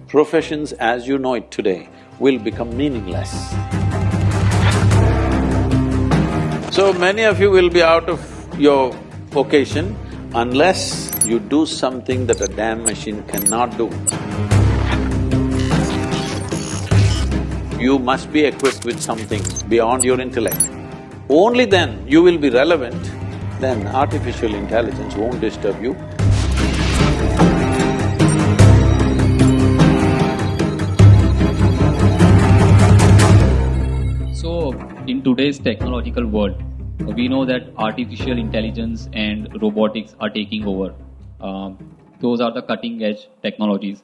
Professions as you know it today will become meaningless. So many of you will be out of your vocation unless you do something that a damn machine cannot do. You must be equipped with something beyond your intellect. Only then you will be relevant, then artificial intelligence won't disturb you. So, in today's technological world, we know that artificial intelligence and robotics are taking over. Those are the cutting edge technologies.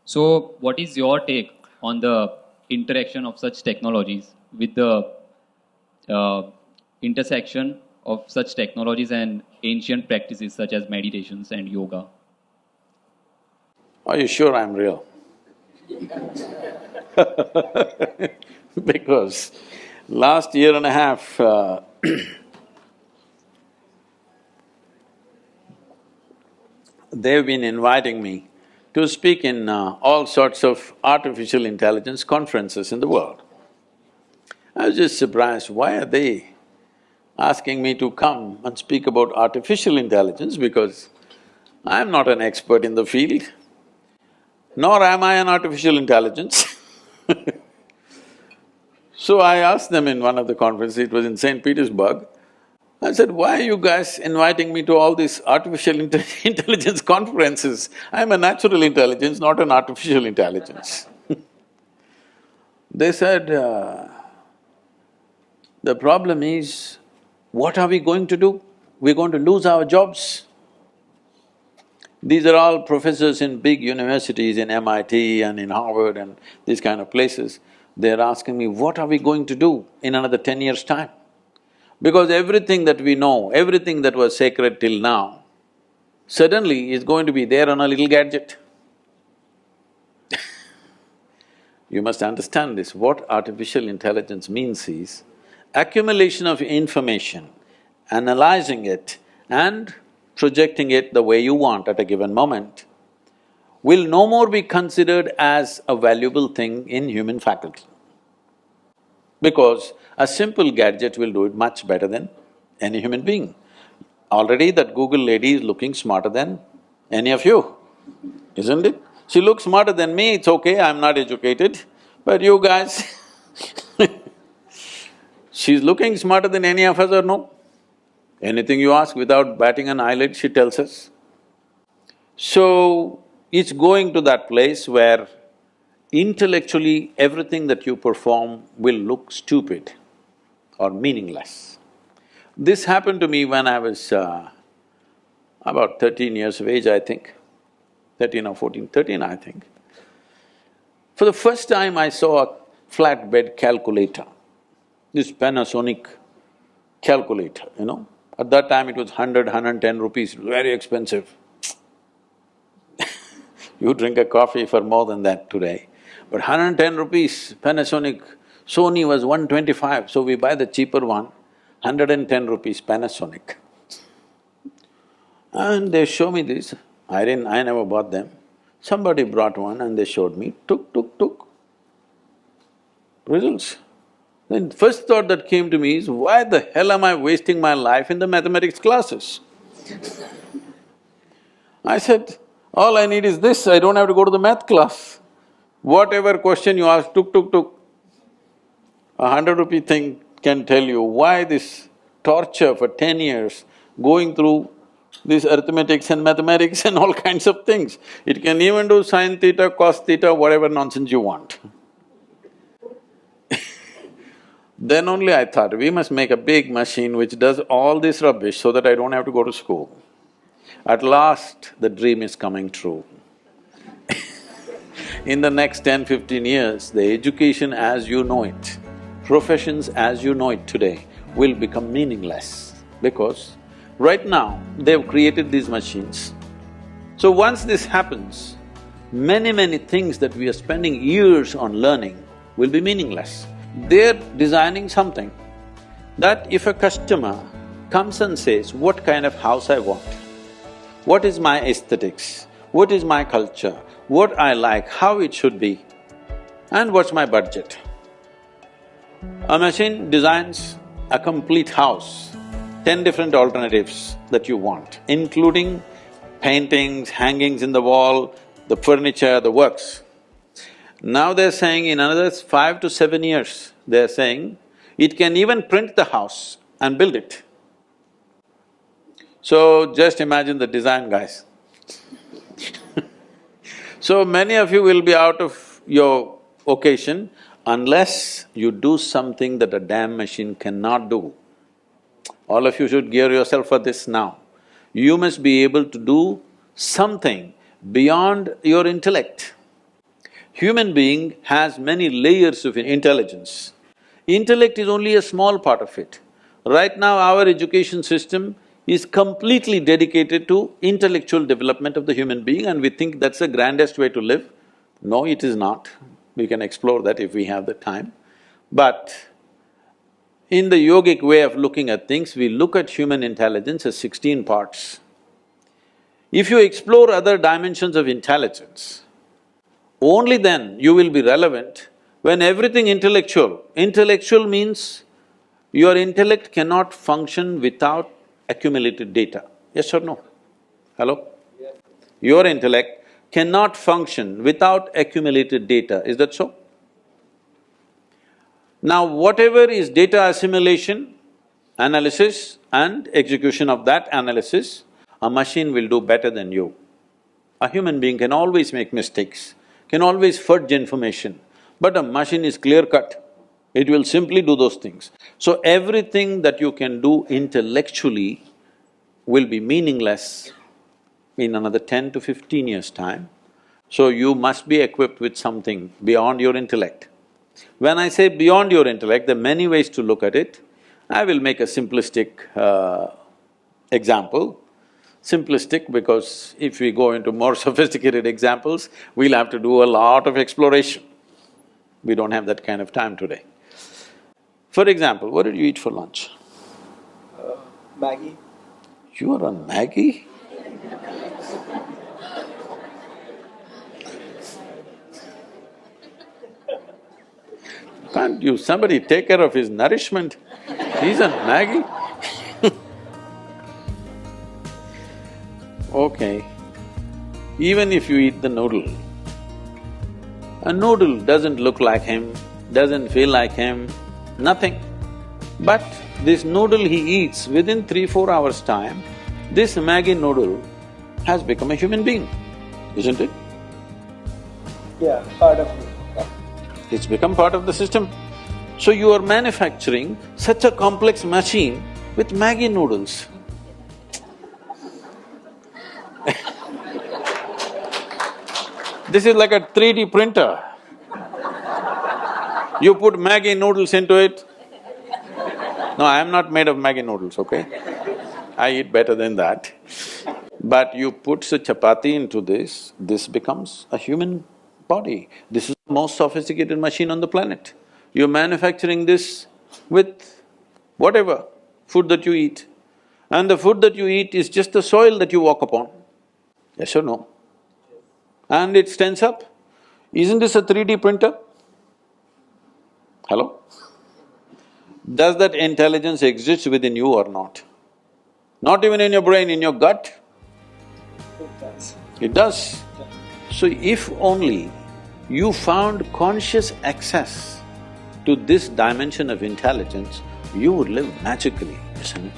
So, what is your take on the interaction of such technologies with the intersection of such technologies and ancient practices such as meditations and yoga? Are you sure I'm real? Because last year and a half, they've been inviting me to speak in all sorts of artificial intelligence conferences in the world. I was just surprised, why are they asking me to come and speak about artificial intelligence, because I'm not an expert in the field, nor am I an artificial intelligence. So I asked them in one of the conferences, it was in St. Petersburg, I said, why are you guys inviting me to all these artificial intelligence conferences? I'm a natural intelligence, not an artificial intelligence. They said, the problem is, what are we going to do? We're going to lose our jobs. These are all professors in big universities in MIT and in Harvard and these kind of places. They're asking me, what are we going to do in another 10 years' time? Because everything that we know, everything that was sacred till now, suddenly is going to be there on a little gadget. You must understand this, what artificial intelligence means is accumulation of information, analyzing it and projecting it the way you want at a given moment, will no more be considered as a valuable thing in human faculty. Because a simple gadget will do it much better than any human being. Already that Google lady is looking smarter than any of you, isn't it? She looks smarter than me, it's okay, I'm not educated, but you guys she's looking smarter than any of us or no? Anything you ask without batting an eyelid, she tells us. So, it's going to that place where intellectually everything that you perform will look stupid or meaningless. This happened to me when I was about 13 years of age, I think, 13 or 14, 13 I think. For the first time I saw a flatbed calculator, this Panasonic calculator, you know. At that time it was 110 rupees, very expensive. You drink a coffee for more than that today. But 110 rupees, Panasonic, Sony was 125, so we buy the cheaper one, 110 rupees Panasonic. And they show me this, I never bought them. Somebody brought one and they showed me, took. Results. Then first thought that came to me is, why the hell am I wasting my life in the mathematics classes? I said, all I need is this, I don't have to go to the math class. Whatever question you ask, took. A 100-rupee thing can tell you why this torture for 10 years, going through this arithmetics and mathematics and all kinds of things. It can even do sin theta, cos theta, whatever nonsense you want. Then only I thought, we must make a big machine which does all this rubbish so that I don't have to go to school. At last, the dream is coming true. In the next 10-15 years, the education as you know it, professions as you know it today will become meaningless, because right now they've created these machines. So once this happens, many things that we are spending years on learning will be meaningless. They're designing something that if a customer comes and says, what kind of house I want, what is my aesthetics, what is my culture, what I like, how it should be, and what's my budget. A machine designs a complete house, 10 different alternatives that you want, including paintings, hangings in the wall, the furniture, the works. Now they're saying in another 5 to 7 years, they're saying it can even print the house and build it. So just imagine the design, guys. So many of you will be out of your occasion unless you do something that a damn machine cannot do. All of you should gear yourself for this now. You must be able to do something beyond your intellect. Human being has many layers of intelligence. Intellect is only a small part of it. Right now, our education system is completely dedicated to intellectual development of the human being, and we think that's the grandest way to live. No, it is not. We can explore that if we have the time. But in the yogic way of looking at things, we look at human intelligence as 16 parts. If you explore other dimensions of intelligence, only then you will be relevant when everything intellectual. Intellectual means your intellect cannot function without accumulated data. Yes or no? Hello? Yes. Your intellect cannot function without accumulated data, is that so? Now, whatever is data assimilation, analysis and execution of that analysis, a machine will do better than you. A human being can always make mistakes, can always fudge information, but a machine is clear-cut. It will simply do those things. So everything that you can do intellectually will be meaningless in another 10 to 15 years' time. So you must be equipped with something beyond your intellect. When I say beyond your intellect, there are many ways to look at it. I will make a simplistic example. Simplistic because if we go into more sophisticated examples, we'll have to do a lot of exploration. We don't have that kind of time today. For example, what did you eat for lunch? Maggie. You are on Maggie? Can't you… somebody take care of his nourishment? He's on Maggie? Okay, even if you eat the noodle, a noodle doesn't look like him, doesn't feel like him, nothing. But this noodle he eats, within 3-4 hours' time, this Maggi noodle has become a human being, isn't it? Yeah, part of it. It's become part of the system. So you are manufacturing such a complex machine with Maggi noodles. This is like a 3D printer. You put Maggi noodles into it. No, I am not made of Maggi noodles, okay? I eat better than that. But you put a chapati into this becomes a human body. This is the most sophisticated machine on the planet. You're manufacturing this with whatever food that you eat. And the food that you eat is just the soil that you walk upon. Yes or no? And it stands up. Isn't this a 3D printer? Hello? Does that intelligence exist within you or not? Not even in your brain, in your gut? It does. It does. So if only you found conscious access to this dimension of intelligence, you would live magically, isn't it?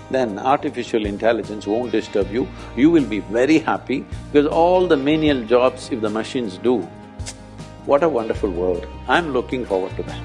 Then artificial intelligence won't disturb you, you will be very happy because all the menial jobs if the machines do, what a wonderful world. I'm looking forward to that.